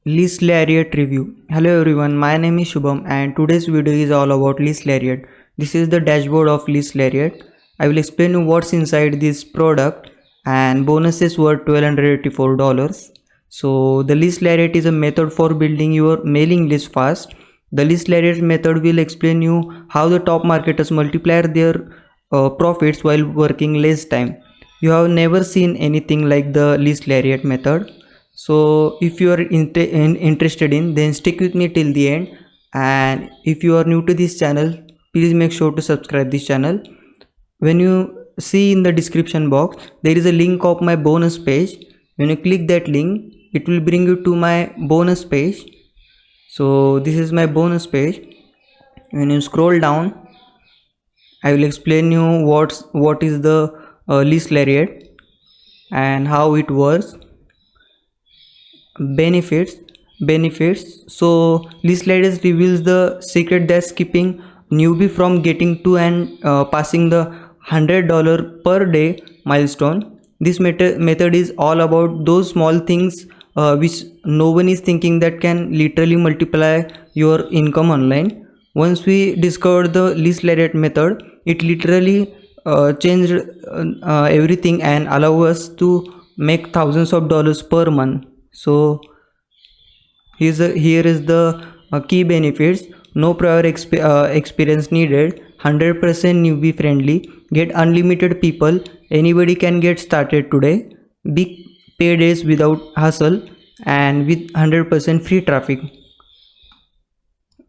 Lease Lariat review. Hello everyone, my name is Shubham and today's video is all about Lease Lariat. This is the dashboard of Lease Lariat. I will explain you what's inside this product and bonuses were $1,284. So the Lease Lariat is a method for building your mailing list fast. The Lease Lariat method will explain you how the top marketers multiply their profits while working less time. You have never seen anything like the Lease Lariat method. So if you are interested in, then stick with me till the end. And if you are new to this channel, please make sure to subscribe this channel. When you see in the description box, there is a link of my bonus page. When you click that link, it will bring you to my bonus page. So this is my bonus page. When you scroll down, I will explain you what is the Lease Lariat and how it works. Benefits. So Lease Lariat reveals the secret that's keeping newbie from getting to and passing the $100 per day milestone. This method is all about those small things which no one is thinking that can literally multiply your income online. Once we discovered the Lease Lariat method, it literally changed everything and allow us to make thousands of dollars per month. So here is the key benefits. No prior experience needed, 100% newbie friendly, get unlimited people, anybody can get started today, big paydays without hustle and with 100% free traffic.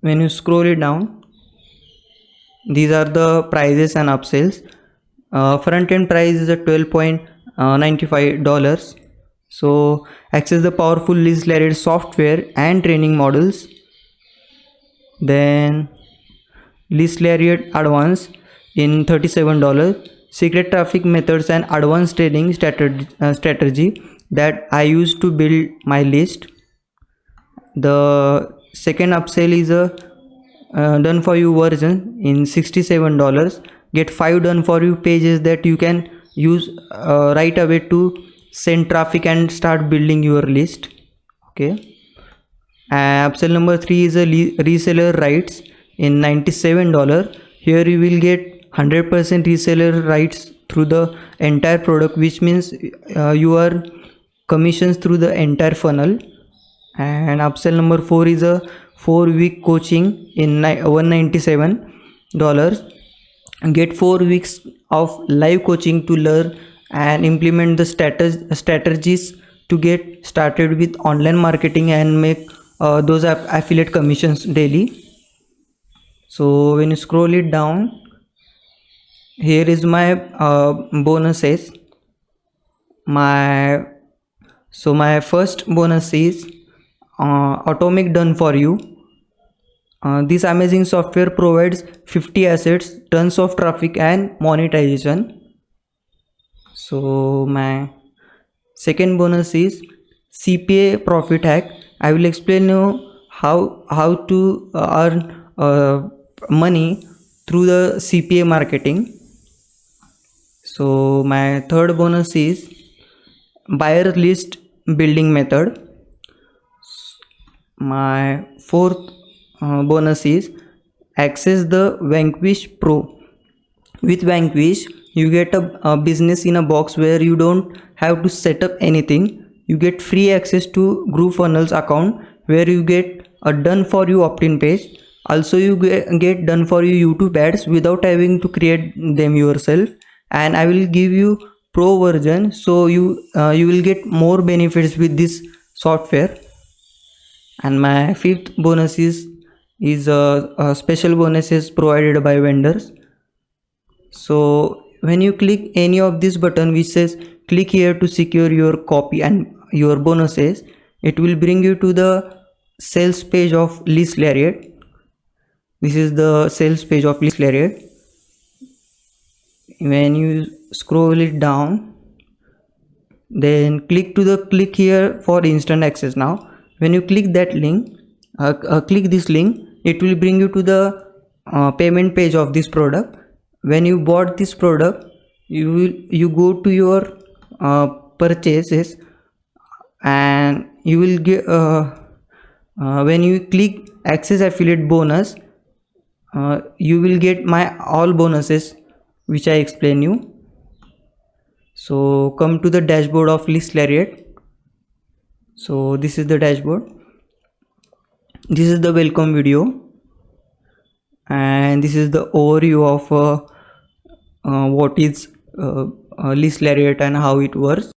When you scroll it down, these are the prices and upsells. Front end price is at $12.95. So access the powerful Lease Lariat software and training models. Then Lease Lariat Advanced in $37. Secret traffic methods and advanced trading strategy that I use to build my list. The second upsell is a done for you version in $67. Get 5 done for you pages that you can use right away to send traffic and start building your list. Okay. Upsell number 3 is a reseller rights in $97. Here you will get 100% reseller rights through the entire product, which means you are commissions through the entire funnel. And upsell number 4 is a 4-week coaching in $197. Get 4 weeks of live coaching to learn and implement the strategies to get started with online marketing and make those affiliate commissions daily. So when you scroll it down, here is my bonuses. My first bonus is Atomic done for you. This amazing software provides 50 assets, tons of traffic and monetization. So my second bonus is CPA profit hack. I will explain you how to earn money through the CPA marketing. So my third bonus is buyer list building method. My fourth bonus is access the Vanquish Pro. With Vanquish, you get a business in a box where you don't have to set up anything. You get free access to GrooveFunnels account where you get a done for you opt-in page. Also you get done for you YouTube ads without having to create them yourself. And I will give you pro version, so you will get more benefits with this software. And my fifth bonus is a special bonuses provided by vendors. So when you click any of this button which says click here to secure your copy and your bonuses, it will bring you to the sales page of Lease Lariat. This is the sales page of Lease Lariat. When you scroll it down, then click here for instant access. Now when you click that link, click this link, it will bring you to the payment page of this product. When you bought this product, you go to your purchases and you will get When you click access affiliate bonus, you will get my all bonuses which I explain you. So come to the dashboard of List Lariat. So this is the dashboard. This is the welcome video, and this is the overview of what is List Lariat and how it works.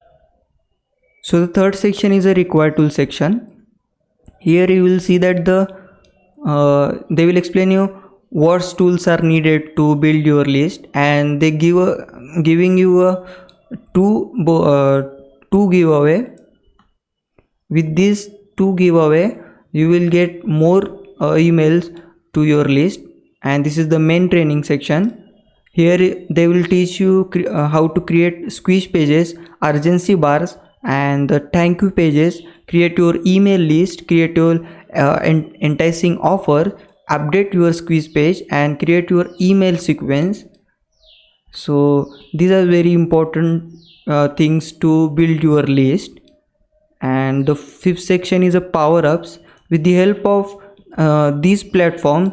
So the third section is a required tool section. Here you will see that they will explain you what tools are needed to build your list, and they giving you a two giveaway. With this two giveaway, you will get more emails to your list, and this is the main training section. Here they will teach you how to create squish pages, urgency bars, and the thank you pages, create your email list, create your enticing offer, update your squish page, and create your email sequence. So these are very important things to build your list. And the fifth section is a power-ups. With the help of these platforms,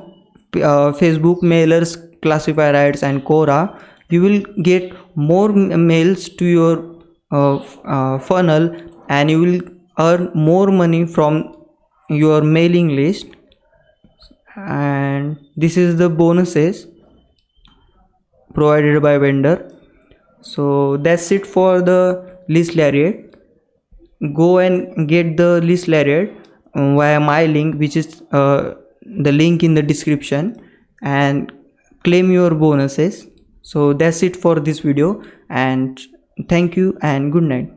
Facebook, Mailers, Classified Ads, and Quora, you will get more mails to your funnel, and you will earn more money from your mailing list. And this is the bonuses provided by vendor. So that's it for the List Lariat. Go and get the List Lariat via my link, which is the link in the description, and claim your bonuses. So that's it for this video, and thank you and good night.